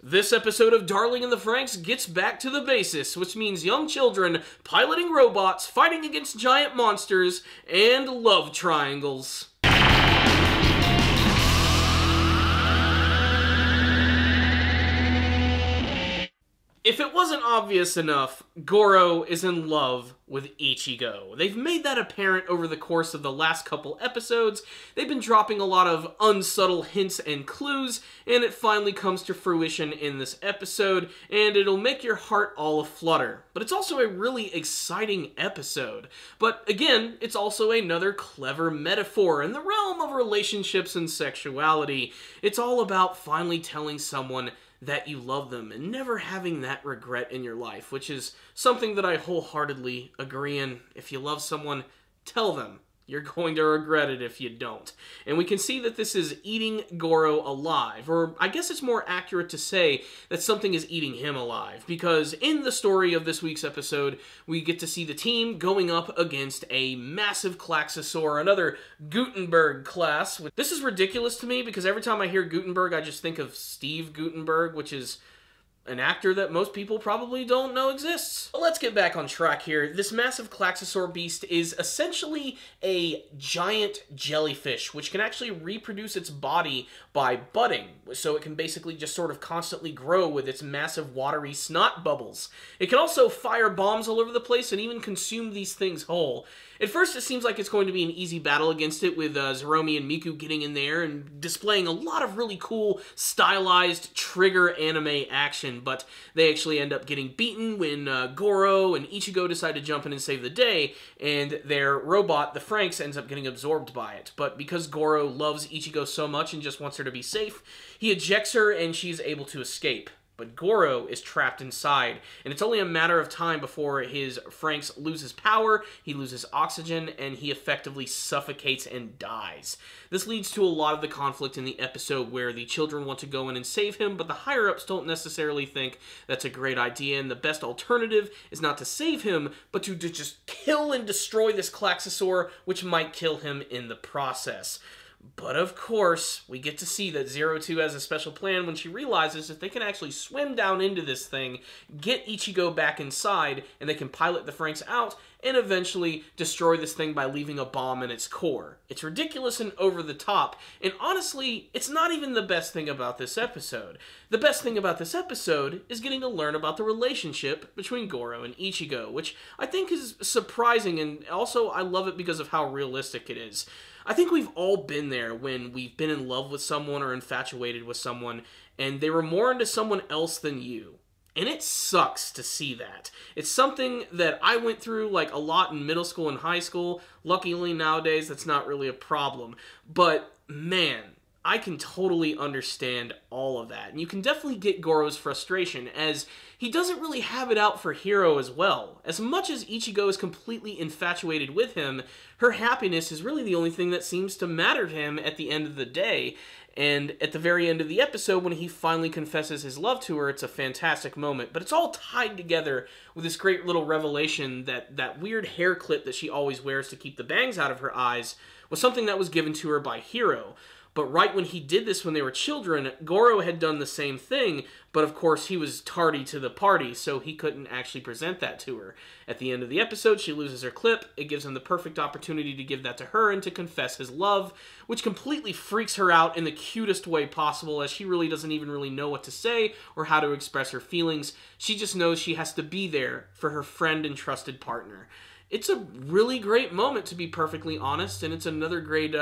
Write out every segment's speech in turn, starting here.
This episode of Darling in the Franxx gets back to the basis, which means young children piloting robots, fighting against giant monsters, and love triangles. If it wasn't obvious enough, Goro is in love with Ichigo. They've made that apparent over the course of the last couple episodes. They've been dropping a lot of unsubtle hints and clues, and it finally comes to fruition in this episode, and it'll make your heart all aflutter. But it's also a really exciting episode. But again, it's also another clever metaphor in the realm of relationships and sexuality. It's all about finally telling someone that you love them and never having that regret in your life, which is something that I wholeheartedly agree in. If you love someone, tell them. You're going to regret it if you don't. And we can see that this is eating Goro alive, or I guess it's more accurate to say that something is eating him alive, because in the story of this week's episode, we get to see the team going up against a massive Klaxosaur, another Gutenberg class. This is ridiculous to me, because every time I hear Gutenberg, I just think of Steve Gutenberg, which is an actor that most people probably don't know exists. But let's get back on track here. This massive Klaxosaur beast is essentially a giant jellyfish, which can actually reproduce its body by budding, so it can basically just sort of constantly grow with its massive watery snot bubbles. It can also fire bombs all over the place and even consume these things whole. At first, it seems like it's going to be an easy battle against it, with Zeromi and Miku getting in there and displaying a lot of really cool, stylized trigger anime action, but they actually end up getting beaten when Goro and Ichigo decide to jump in and save the day, and their robot, the Franxx, ends up getting absorbed by it. But because Goro loves Ichigo so much and just wants her to be safe, he ejects her and she's able to escape. But Goro is trapped inside, and it's only a matter of time before his Franxx loses power, he loses oxygen, and he effectively suffocates and dies. This leads to a lot of the conflict in the episode where the children want to go in and save him, but the higher-ups don't necessarily think that's a great idea, and the best alternative is not to save him, but to just kill and destroy this Klaxosaur, which might kill him in the process. But of course, we get to see that Zero Two has a special plan when she realizes that they can actually swim down into this thing, get Ichigo back inside, and they can pilot the Franxx out, and eventually destroy this thing by leaving a bomb in its core. It's ridiculous and over the top, and honestly, it's not even the best thing about this episode. The best thing about this episode is getting to learn about the relationship between Goro and Ichigo, which I think is surprising, and also I love it because of how realistic it is. I think we've all been there when we've been in love with someone or infatuated with someone, and they were more into someone else than you. And it sucks to see that. It's something that I went through like a lot in middle school and high school. Luckily nowadays that's not really a problem. But man, I can totally understand all of that. And you can definitely get Goro's frustration, as he doesn't really have it out for Hiro as well. As much as Ichigo is completely infatuated with him, her happiness is really the only thing that seems to matter to him at the end of the day. And at the very end of the episode, when he finally confesses his love to her, it's a fantastic moment. But it's all tied together with this great little revelation that that weird hair clip that she always wears to keep the bangs out of her eyes was something that was given to her by Hiro. But right when he did this when they were children, Goro had done the same thing, but of course he was tardy to the party, so he couldn't actually present that to her. At the end of the episode, she loses her clip. It gives him the perfect opportunity to give that to her and to confess his love, which completely freaks her out in the cutest way possible, as she really doesn't even really know what to say or how to express her feelings. She just knows she has to be there for her friend and trusted partner. It's a really great moment, to be perfectly honest, and it's another great,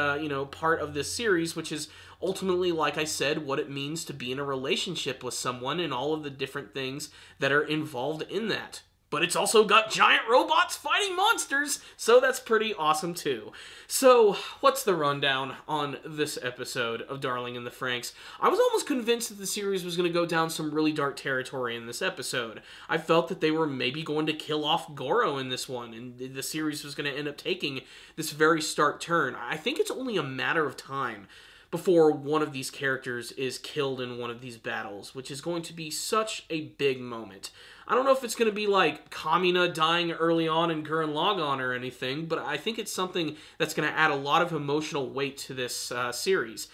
part of this series, which is ultimately, like I said, what it means to be in a relationship with someone and all of the different things that are involved in that. But it's also got giant robots fighting monsters, so that's pretty awesome too. So, what's the rundown on this episode of Darling in the Franxx? I was almost convinced that the series was going to go down some really dark territory in this episode. I felt that they were maybe going to kill off Goro in this one, and the series was going to end up taking this very stark turn. I think it's only a matter of time before one of these characters is killed in one of these battles, which is going to be such a big moment. I don't know if it's going to be like Kamina dying early on in Gurren Lagann or anything, but I think it's something that's going to add a lot of emotional weight to this series.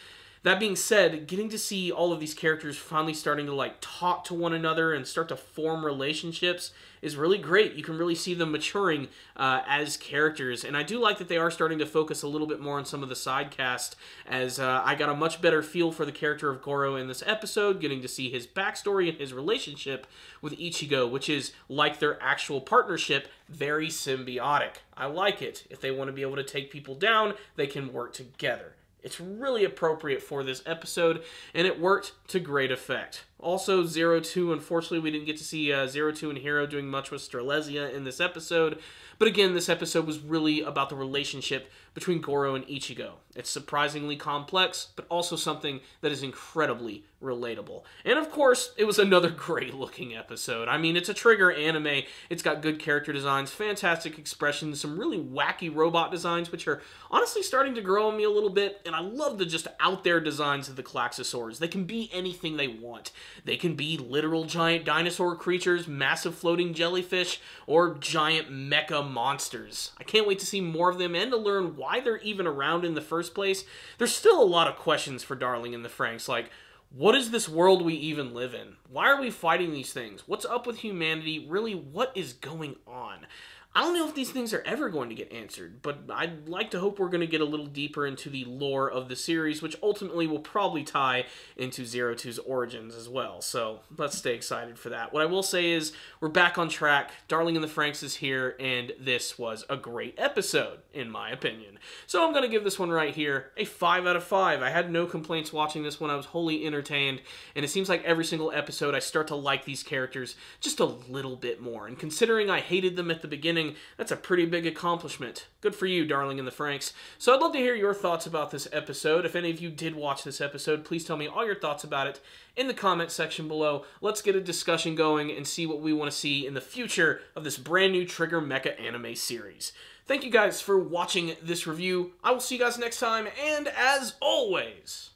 That being said, getting to see all of these characters finally starting to like talk to one another and start to form relationships is really great. You can really see them maturing as characters, and I do like that they are starting to focus a little bit more on some of the side cast, as I got a much better feel for the character of Goro in this episode, getting to see his backstory and his relationship with Ichigo, which is, like their actual partnership, very symbiotic. I like it. If they want to be able to take people down, they can work together. It's really appropriate for this episode, and it worked to great effect. Also, Zero Two, unfortunately, we didn't get to see Zero Two and Hero doing much with Strelezia in this episode, but again, this episode was really about the relationship between Goro and Ichigo. It's surprisingly complex, but also something that is incredibly relatable. And of course, it was another great-looking episode. I mean, it's a Trigger anime. It's got good character designs, fantastic expressions, some really wacky robot designs, which are honestly starting to grow on me a little bit, and I love the just out-there designs of the Klaxosaurs. They can be anything they want. They can be literal giant dinosaur creatures, massive floating jellyfish, or giant mecha monsters. I can't wait to see more of them and to learn why they're even around in the first place. There's still a lot of questions for Darling in the Franxx, like, what is this world we even live in? Why are we fighting these things? What's up with humanity? Really, what is going on? I don't know if these things are ever going to get answered, but I'd like to hope we're going to get a little deeper into the lore of the series, which ultimately will probably tie into Zero Two's origins as well, so let's stay excited for that. What I will say is, we're back on track, Darling in the Franxx is here, and this was a great episode, in my opinion. So I'm going to give this one right here a 5 out of 5. I had no complaints watching this one, I was wholly entertained, and it seems like every single episode I start to like these characters just a little bit more, and considering I hated them at the beginning, that's a pretty big accomplishment. Good for you, Darling in the Franxx. So I'd love to hear your thoughts about this episode. If any of you did watch this episode, please tell me all your thoughts about it in the comment section below. Let's get a discussion going and see what we want to see in the future of this brand new Trigger Mecha anime series. Thank you guys for watching this review. I will see you guys next time, and as always,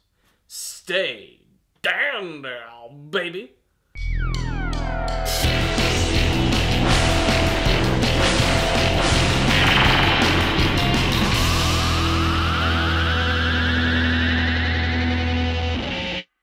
stay down there, baby.